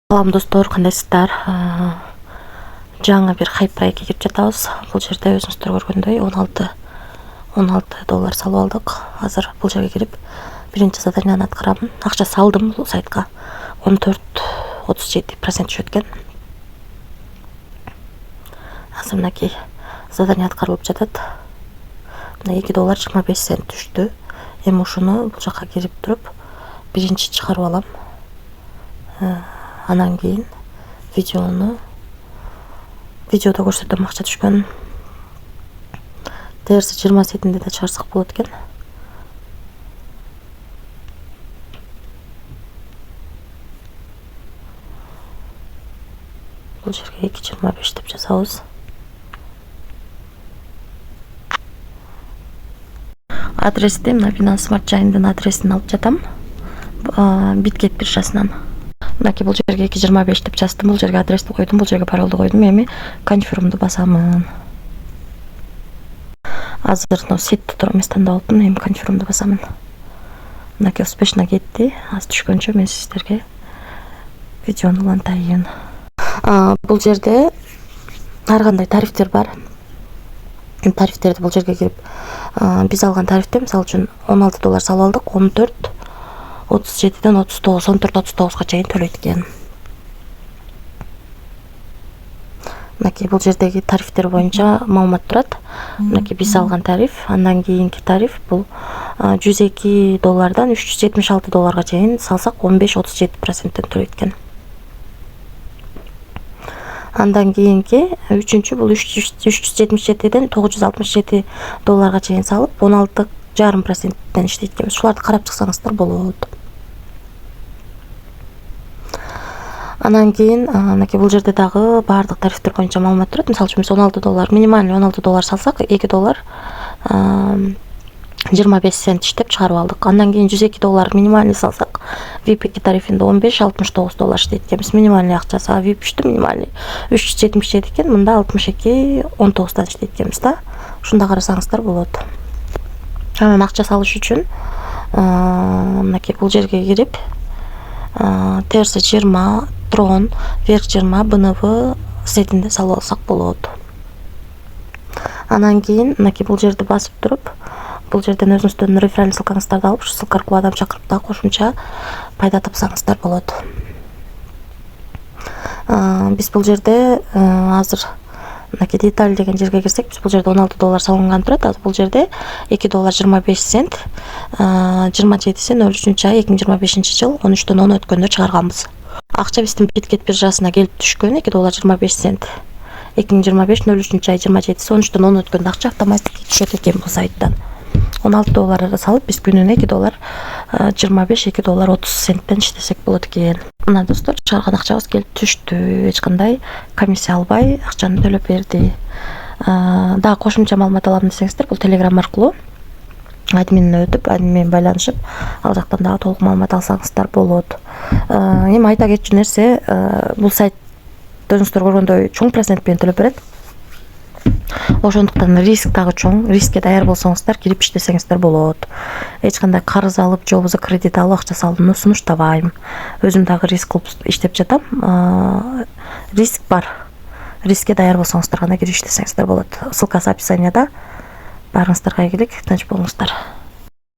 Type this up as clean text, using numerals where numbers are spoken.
Салам достор, кандайсыздар? Жаңа бир хайп проектке кирип жатабыз. Бул жерде өзүңүздөр көргөндөй 16 доллар салып алдык. Азыр бул жерге кирип биринчи заданияны аткарамын. Акча салдым бул сайтка. 14,37% түшөт экен. Азыр мынакей задание аткарылып жатат. Мына 2 доллар 25 цент түштү. Эми ушуну бул жака кирип туруп биринчи чыгарып алам. Анан кийин видеода көрсөтөм акча түшкөн. Терси 20 сетинде да чыгарсак болот экен. Бул жерге 2,25 деп жазабыз. Адрести мына Binance Smart Chain'дин адресин алып жатам. Биткет биржасынан. Мынакей бул жерге 2,25 деп жаздым. Бул жерге адрести койдум, бул жерге паролду койдум. Эми конфирмду басамын. Азыр сетте туруп эмес тандап алыптым. Эми конфирмду басамын. Мынакей успешно кетти. Аз түшкөнчө мен сиздерге видеону улантайын. Бул жерде ар кандай тарифтер бар. Тарифтерди бул жерге кирип, биз алган тарифте мисалы үчүн 16 доллар салып алдык. 37ден 39, 14-39га чейин төлөйт экен. Мынакей бул жердеги тарифтер боюнча маалымат турат. Мынакей биз алган тариф, андан кийинки тариф бул 102 доллардан 376 долларга чейин салсак 15-37%тен төлөйт экен. Андан кийинки үчүнчү бул 377ден 967 долларга чейин салып 16,5%тен иштейт экен. Шуларды карап чыксаңыздар болот. Анан кийин мынакей бул жерде дагы баардык тарифтер боюнча маалымат турат. Мисалы үчүн биз 16 доллар, минимальный 16 доллар салсак, 2 доллар 25 цент иштеп чыгарып алдык. Андан кийин 102 доллар минимальный салсак, VIP тарифинде 15,69 доллар иштейт экенбиз. Минимальный акчасы, VIP үчтү минимальный 377 экен, мында 62,19 иштейт экенбиз да. Ушунда карасаңыздар болот. Анан акча салыш үчүн мынакей бул жерге кирип, терси 20, Tron, верх 20, BNB сетинде салып алсак болот. Анан кийин мынакей бул жерди басып туруп, бул жерден өзүңүздөрдүн реферал ссылкаңыздарды алып, ушу ссылка аркылуу адам чакырып да кошумча пайда тапсаңыздар болот. Биз бул жерде азыр мынакей деталь деген жерге кирсек, биз бул жерде 16 доллар салынган турат. Азыр бул жерде 2 доллар 25 цент 27/03/ай 2025 жыл 13дөн 10 өткөндө чыгарганбыз. Акча биздин Биткет биржасына келип түшкөн 2 доллар 25 цент 2025/03/ай 27/13дөн 10 өткөндө акча автоматически түшөт экен бул сайттан. 16 доллар салып биз күнүнө 2 доллар 25, 2 доллар 30 центтен иштесек болот экен. Мына достор, чыгарган акчабыз келип түштү. Эч кандай комиссия албай акчаны төлөп берди. Дагы кошумча маалымат алам десеңиздер, бул Telegram аркылуу админине өтүп, админ менен байланышып, ал жактан дагы толук маалымат алсаңыздар болот. Эми айта кетчү нерсе, бул сайт өзүңүздөр көргөндөй чоң процент менен төлөп берет. Ошондуктан риск дагы чоң. Рискке даяр болсоңуздар, кирип иштесеңиздер болот. Эч кандай карыз алып, же болбосо кредит алып акча салууну сунуштабайм. Өзүм дагы риск кылып иштеп жатам. Риск бар. Рискке даяр болсоңуздар гана кирип иштесеңиздер болот. Ссылкасы описанияда. Баарыңыздарга ийгилик, тынч болуңуздар.